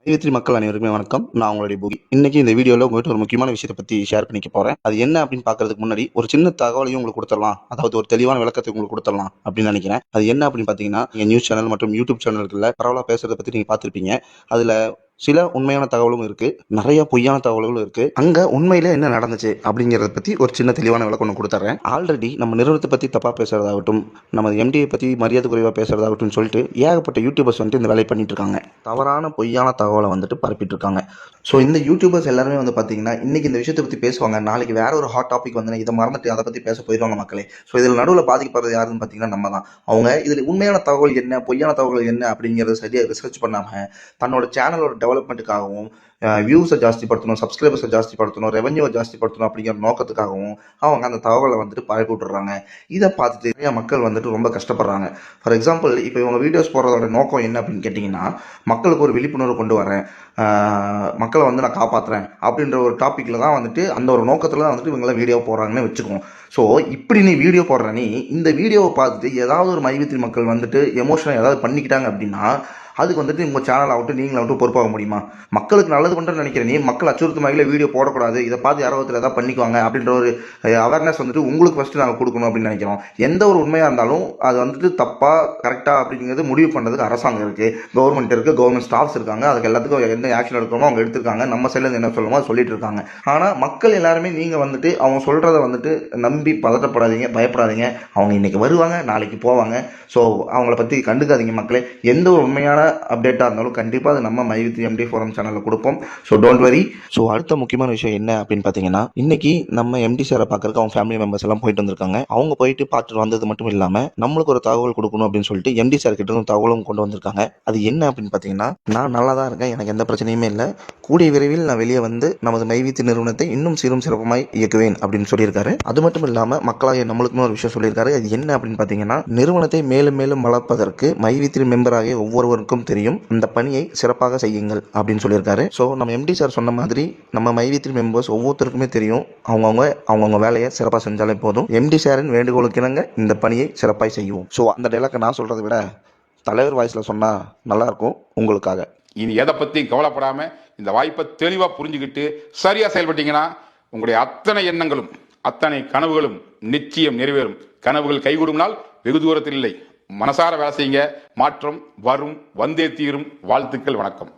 மைவித்ரி மக்கள் அனைவருக்குமே வணக்கம். நான் உங்களுடைய பூகி. இன்னைக்கு இந்த வீடியோவில் உங்கள்கிட்ட ஒரு முக்கியமான விஷயத்தை பற்றி ஷேர் பண்ணிக்க போகிறேன். அது என்ன அப்படின்னு பார்க்கறதுக்கு முன்னாடி ஒரு சின்ன தகவலையும் உங்களுக்கு கொடுத்துடலாம், அதாவது ஒரு தெளிவான விளக்கத்தை உங்களுக்கு கொடுத்துடலாம் அப்படின்னு நினைக்கிறேன். அது என்ன அப்படின்னு பார்த்தீங்கன்னா, நீங்கள் நியூஸ் சேனல் மற்றும் யூடியூப் சேனல்களில் பரவலாக பேசுறதை பற்றி நீங்கள் பார்த்துருப்பீங்க. அதில் சில உண்மையான தகவலும் இருக்கு, நிறைய பொய்யான தகவல்களும் இருக்கு. அங்க உண்மையில என்ன நடந்துச்சு அப்படிங்கறத பத்தி ஒரு சின்ன தெளிவான விளக்கம் கொடுத்துறேன். ஆல்ரெடி நம்ம நிறுவனத்தை பத்தி தப்பா பேசுறதாகட்டும், நம்ம எம்டியை பத்தி மரியாதை குறைவா பேசுறதாகட்டும் சொல்லிட்டு ஏகப்பட்ட யூடியூபர்ஸ் வந்துட்டு இந்த வேலையை பண்ணிட்டு இருக்காங்க. தவறான பொய்யான தகவலை வந்துட்டு பரப்பிட்டு இருக்காங்க. ஸோ இந்த யூடியூபர்ஸ் எல்லாருமே வந்து பார்த்தீங்கன்னா இன்னைக்கு இந்த விஷயத்தை பற்றி பேசுவாங்க, நாளைக்கு வேற ஒரு ஹாட் டாபிக் வந்து இதை மறந்துட்டு அதை பற்றி பேச போயிடுவாங்க மக்களே. ஸோ இதில் நடுவில் பாதிக்கப்படுறது யாருன்னு பார்த்தீங்கன்னா நம்ம தான். அவங்க இதில் உண்மையான தகவல் என்ன பொய்யான தகவல் என்ன அப்படிங்கிறத சரியாக ரிசர்ச் பண்ணாமல் தன்னோட சேனலோட டெவலப்மெண்ட்டுக்காகவும் வியூஸை ஜாஸ்திப்படுத்தணும், சப்ஸ்கிரைபர்ஸை ஜாஸ்திப்படுத்தணும், ரெவன்யூவை ஜாஸ்திப்படுத்தணும் அப்படிங்கிற நோக்கத்துக்காகவும் அவங்க அந்த தகவலை வந்துட்டு பரப்பி விட்டுறாங்க. இதை பார்த்துட்டு நிறைய மக்கள் வந்துட்டு ரொம்ப கஷ்டப்படுறாங்க. ஃபார் எக்ஸாம்பிள், இப்போ இவங்க வீடியோஸ் போடுறதோட நோக்கம் என்ன அப்படின்னு கேட்டிங்கன்னா, மக்களுக்கு ஒரு விழிப்புணர்வு கொண்டு வரேன், மக்களை வந்து நான் காப்பாற்றுறேன் அப்படின்ற ஒரு டாப்பிக்கில் தான் வந்துட்டு அந்த ஒரு நோக்கத்தில் தான் வந்துட்டு இவங்களாம் வீடியோ போடுறாங்கன்னு வச்சுக்குவோம். ஸோ இப்படி நீ வீடியோ போடுற நீ இந்த வீடியோவை பார்த்துட்டு ஏதாவது ஒரு மைவித்ரி மக்கள் வந்துட்டு எமோஷனல் ஏதாவது பண்ணிக்கிட்டாங்க அப்படின்னா அதுக்கு வந்துட்டு உங்கள் சேனல் ஆகட்டும் நீங்களாகட்டும் பொறுப்பாக முடியுமா? மக்களுக்கு நல்லது பண்ணுறேன்னு நினைக்கிறேன், நீ மக்கள் அச்சுறுத்தும் வகையில் வீடியோ போடக்கூடாது, இதை பார்த்து யாரோ ஒருத்தர் ஏதாவது பண்ணிக்குவாங்க அப்படின்ற ஒரு அவேர்னஸ் வந்துட்டு உங்களுக்கு ஃபஸ்ட்டு நாங்கள் கொடுக்கணும் அப்படின்னு நினைக்கிறோம். எந்த ஒரு உண்மையாக இருந்தாலும் அது வந்துட்டு தப்பாக கரெக்டாக அப்படிங்கிறது முடிவு பண்ணுறதுக்கு அரசாங்கம் இருக்குது, கவர்மெண்ட் இருக்குது, கவர்மெண்ட் ஸ்டாஃப்ஸ் இருக்காங்க, அதுக்கு எல்லாத்துக்கும் எந்த ஆக்ஷன் எடுக்கணுமோ அவங்க எடுத்திருக்காங்க, நம்ம சைட்லேருந்து என்ன சொல்லணுமோ அது சொல்லிட்டு இருக்காங்க. ஆனால் மக்கள் எல்லாருமே நீங்கள் வந்துட்டு அவங்க சொல்கிறத வந்துட்டு நம்பி பதட்டப்படாதீங்க, பயப்படாதீங்க. அவங்க இன்னைக்கு வருவாங்க, நாளைக்கு போவாங்க. ஸோ அவங்கள பற்றி கண்டுக்காதீங்க மக்களே. எந்த ஒரு உண்மையான அப்டேட்டாக இருந்தாலும் கண்டிப்பாக அது நம்ம மைவித்ரி எம்டி ஃபோரம் சேனலில் கொடுப்போம். So don't worry. ஸோ அடுத்த முக்கியமான விஷயம் என்ன அப்படின்னு பார்த்தீங்கன்னா, இன்னைக்கு நம்ம எம்டி சாரை பார்க்கறதுக்கு அவங்க ஃபேமிலி மெம்பர்ஸ் எல்லாம் போயிட்டு வந்திருக்காங்க. அவங்க போயிட்டு பார்த்துட்டு வந்தது மட்டும் இல்லாமல் நம்மளுக்கு ஒரு தகவல் கொடுக்கணும் அப்படின்னு சொல்லிட்டு எம்டி சார் கிட்ட இருந்து தகவலும் கொண்டு வந்திருக்காங்க. அது என்ன அப்படின்னு பார்த்தீங்கன்னா, நான் நல்லா தான் இருக்கேன், எனக்கு எந்த பிரச்சனையுமே இல்லை, கூடிய விரைவில் நான் வெளியே வந்து நமது மைவித்ரி நிறுவனத்தை இன்னும் சீரும் சிறப்புமாய் இயக்குவேன் அப்படின்னு சொல்லியிருக்காரு. அது மட்டும் இல்லாமல் மக்களாகிய நம்மளுக்குமே ஒரு விஷயம் சொல்லியிருக்காரு. அது என்ன அப்படின்னு பார்த்தீங்கன்னா, நிறுவனத்தை மேலும் மேலும் வளர்ப்பதற்கு மைவித்ரி மெம்பராகிய ஒவ்வொருவருக்கும் தெரியும், அந்த பணியை சிறப்பாக செய்யுங்கள் அப்படின்னு சொல்லியிருக்காரு. ஸோ நம்ம எம்டி சார் சொன்ன மாதிரி நம்ம மைவித்ரி மெம்பர்ஸ் ஒவ்வொருத்தருக்குமே தெரியும், அவங்கவுங்க வேலையை சிறப்பாக செஞ்சாலே போதும். எம்டி சாரின் வேண்டுகோளுக்கு இணங்க இந்த பணியை சிறப்பாக செய்வோம். ஸோ அந்த டைலாக்கை நான் சொல்றதை விட தலைவர் வாய்ஸில் சொன்னால் நல்லாயிருக்கும் உங்களுக்காக. இனி எதை பற்றி கவலைப்படாமல் இந்த வாய்ப்பை தெளிவாக புரிஞ்சுக்கிட்டு சரியாக செயல்பட்டீங்கன்னா உங்களுடைய அத்தனை எண்ணங்களும் அத்தனை கனவுகளும் நிச்சயம் நிறைவேறும். கனவுகள் கைகூடும் நாள் வெகு தூரத்தில் இல்லை. மனசார வேலை செய்யுங்க, மாற்றம் வரும், வந்தே தீரும். வாழ்த்துக்கள், வணக்கம்.